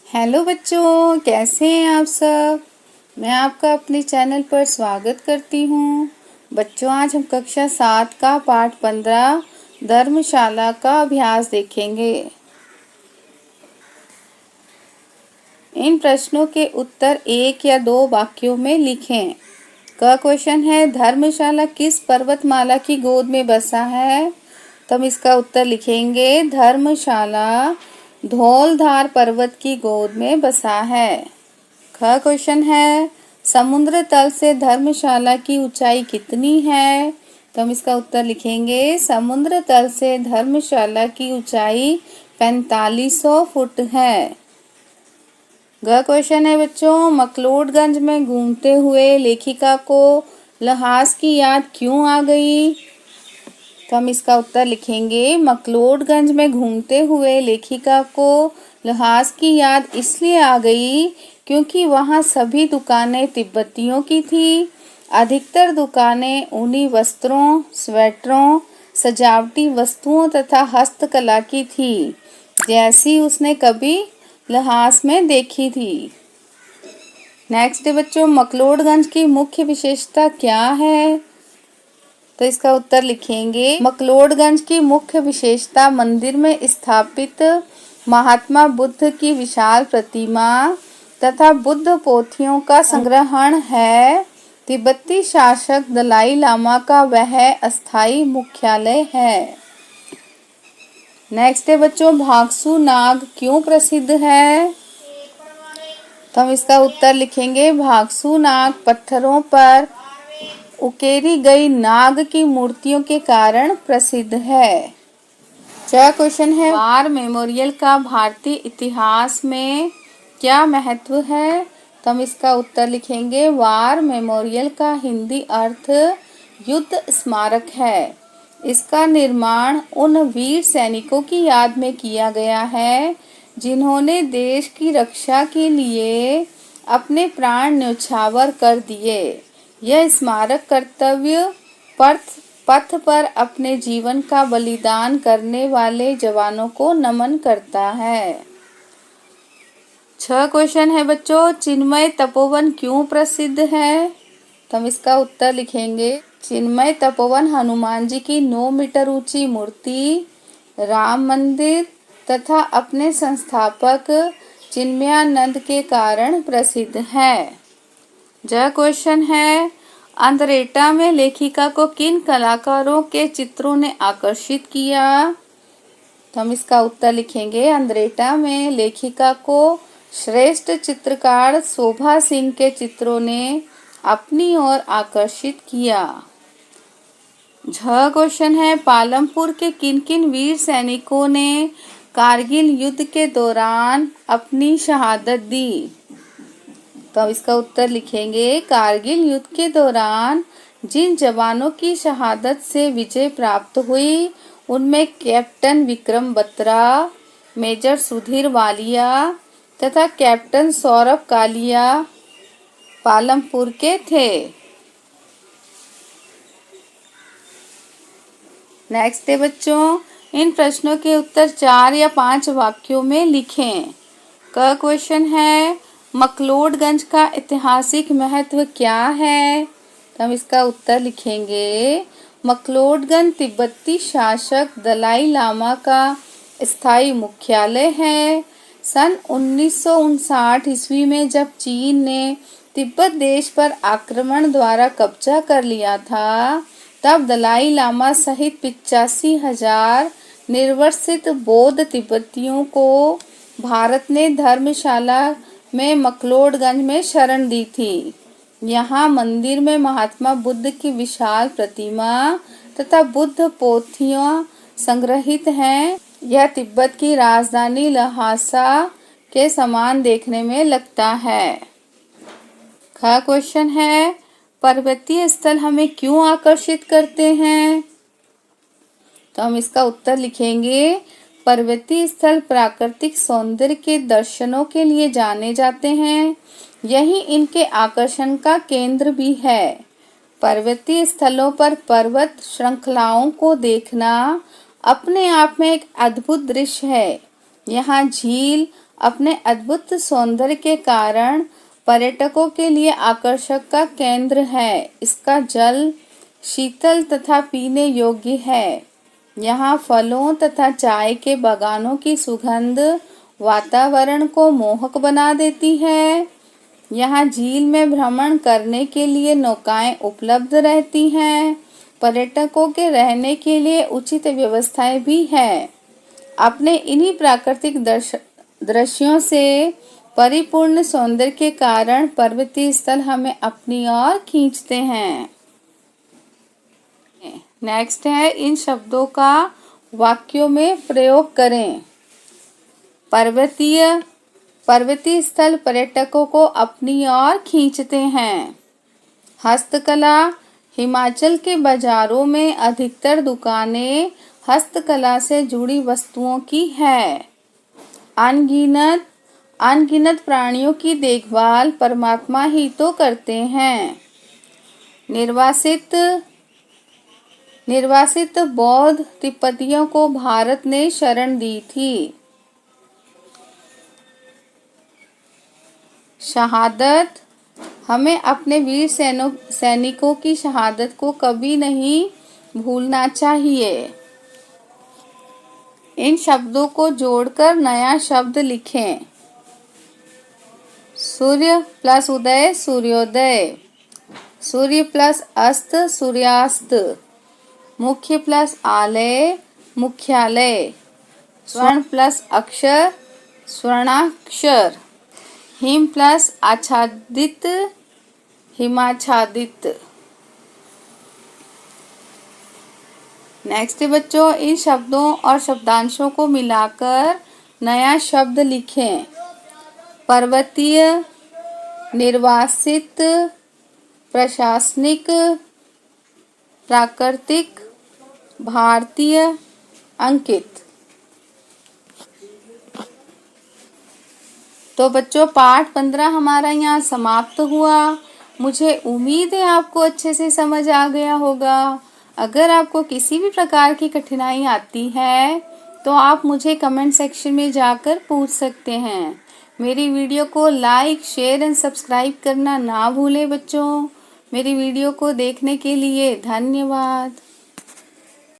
Hello बच्चों, कैसे हैं आप सब। मैं आपका अपने चैनल पर स्वागत करती हूँ। बच्चों, आज हम कक्षा 7 का पाठ 15 धर्मशाला का अभ्यास देखेंगे। इन प्रश्नों के उत्तर एक या दो वाक्यों में लिखें। का क्वेश्चन है, धर्मशाला किस पर्वतमाला की गोद में बसा है। तो हम इसका उत्तर लिखेंगे, धर्मशाला धौलधार पर्वत की गोद में बसा है। ख क्वेश्चन है, समुद्र तल से धर्मशाला की ऊंचाई कितनी है। तो हम इसका उत्तर लिखेंगे, समुद्र तल से धर्मशाला की ऊंचाई 4500 फुट है। ग क्वेश्चन है बच्चों, मकलोडगंज में घूमते हुए लेखिका को लहास की याद क्यों आ गई। तो हम इसका उत्तर लिखेंगे, मकलोडगंज में घूमते हुए लेखिका को लहास की याद इसलिए आ गई क्योंकि वहाँ सभी दुकानें तिब्बतियों की थी। अधिकतर दुकानें ऊनी वस्त्रों, स्वेटरों, सजावटी वस्तुओं तथा हस्तकला की थी, जैसी उसने कभी लहास में देखी थी। नेक्स्ट है बच्चों, मकलोडगंज की मुख्य विशेषता क्या है। तो इसका उत्तर लिखेंगे, मकलोडगंज की मुख्य विशेषता मंदिर में स्थापित महात्मा बुद्ध की विशाल प्रतिमा तथा बुद्ध पोथियों का संग्रहण है। तिब्बती शासक दलाई लामा का वह अस्थायी मुख्यालय है। नेक्स्ट है बच्चों, भागसू नाग क्यों प्रसिद्ध है। तो हम इसका उत्तर लिखेंगे, भागसू नाग पत्थरों पर उकेरी गई नाग की मूर्तियों के कारण प्रसिद्ध है। छह क्वेश्चन है, वार मेमोरियल का भारतीय इतिहास में क्या महत्व है। तो हम इसका उत्तर लिखेंगे, वार मेमोरियल का हिंदी अर्थ युद्ध स्मारक है। इसका निर्माण उन वीर सैनिकों की याद में किया गया है जिन्होंने देश की रक्षा के लिए अपने प्राण न्यौछावर कर दिए। यह स्मारक कर्तव्य पथ पर अपने जीवन का बलिदान करने वाले जवानों को नमन करता है। 6 क्वेश्चन है बच्चों, चिन्मय तपोवन क्यों प्रसिद्ध है। तो हम इसका उत्तर लिखेंगे, चिन्मय तपोवन हनुमान जी की 9 मीटर ऊंची मूर्ति, राम मंदिर तथा अपने संस्थापक चिन्मयानंद के कारण प्रसिद्ध है। ज क्वेश्चन है, अंद्रेटा में लेखिका को किन कलाकारों के चित्रों ने आकर्षित किया। तो हम इसका उत्तर लिखेंगे, अंद्रेटा में लेखिका को श्रेष्ठ चित्रकार शोभा सिंह के चित्रों ने अपनी ओर आकर्षित किया। झ क्वेश्चन है, पालमपुर के किन किन वीर सैनिकों ने कारगिल युद्ध के दौरान अपनी शहादत दी। तो अब इसका उत्तर लिखेंगे, कारगिल युद्ध के दौरान जिन जवानों की शहादत से विजय प्राप्त हुई उनमें कैप्टन विक्रम बत्रा, मेजर सुधीर वालिया तथा कैप्टन सौरभ कालिया पालमपुर के थे। नेक्स्ट है बच्चों, इन प्रश्नों के उत्तर 4 या 5 वाक्यों में लिखें। क क्वेश्चन है, मकलोडगंज का ऐतिहासिक महत्व क्या है। तो हम इसका उत्तर लिखेंगे, मकलोडगंज तिब्बती शासक दलाई लामा का स्थायी मुख्यालय है। सन 1959 ईस्वी में जब चीन ने तिब्बत देश पर आक्रमण द्वारा कब्जा कर लिया था, तब दलाई लामा सहित 85,000 निर्वासित बौद्ध तिब्बतियों को भारत ने धर्मशाला में मकलोडगंज में शरण दी थी। यहाँ मंदिर में महात्मा बुद्ध की विशाल प्रतिमा तथा बुद्ध पोथियां संग्रहित हैं। यह तिब्बत की राजधानी लहासा के समान देखने में लगता है। ख क्वेश्चन है, पर्वतीय स्थल हमें क्यों आकर्षित करते हैं। तो हम इसका उत्तर लिखेंगे, पर्वतीय स्थल प्राकृतिक सौंदर्य के दर्शनों के लिए जाने जाते हैं। यही इनके आकर्षण का केंद्र भी है। पर्वतीय स्थलों पर पर्वत श्रृंखलाओं को देखना अपने आप में एक अद्भुत दृश्य है। यहाँ झील अपने अद्भुत सौंदर्य के कारण पर्यटकों के लिए आकर्षक का केंद्र है। इसका जल शीतल तथा पीने योग्य है। यहाँ फलों तथा चाय के बागानों की सुगंध वातावरण को मोहक बना देती है। यहाँ झील में भ्रमण करने के लिए नौकाएं उपलब्ध रहती हैं। पर्यटकों के रहने के लिए उचित व्यवस्थाएं भी हैं। अपने इन्हीं प्राकृतिक दृश्यों से परिपूर्ण सौंदर्य के कारण पर्वतीय स्थल हमें अपनी ओर खींचते हैं। नेक्स्ट है, इन शब्दों का वाक्यों में प्रयोग करें। पर्वतीय स्थल पर्यटकों को अपनी ओर खींचते हैं। हस्तकला, हिमाचल के बाजारों में अधिकतर दुकानें हस्तकला से जुड़ी वस्तुओं की है। अनगिनत प्राणियों की देखभाल परमात्मा ही तो करते हैं। निर्वासित बौद्ध तिब्बतियों को भारत ने शरण दी थी। शहादत, हमें अपने वीर सैनिकों की शहादत को कभी नहीं भूलना चाहिए। इन शब्दों को जोड़कर नया शब्द लिखें। सूर्य प्लस उदय सूर्योदय, सूर्य प्लस अस्त सूर्यास्त, मुख्य प्लस आलय मुख्यालय, स्वर्ण प्लस अक्षर स्वर्णाक्षर, हिम प्लस आच्छादित हिमाच्छादित। नेक्स्ट बच्चों, इन शब्दों और शब्दांशों को मिलाकर नया शब्द लिखें। पर्वतीय, निर्वासित, प्रशासनिक, प्राकृतिक, भारतीय, अंकित। तो बच्चों, पाठ 15 हमारा यहाँ समाप्त हुआ। मुझे उम्मीद है आपको अच्छे से समझ आ गया होगा। अगर आपको किसी भी प्रकार की कठिनाई आती है तो आप मुझे कमेंट सेक्शन में जाकर पूछ सकते हैं। मेरी वीडियो को लाइक, शेयर एंड सब्सक्राइब करना ना भूलें बच्चों। मेरी वीडियो को देखने के लिए धन्यवाद।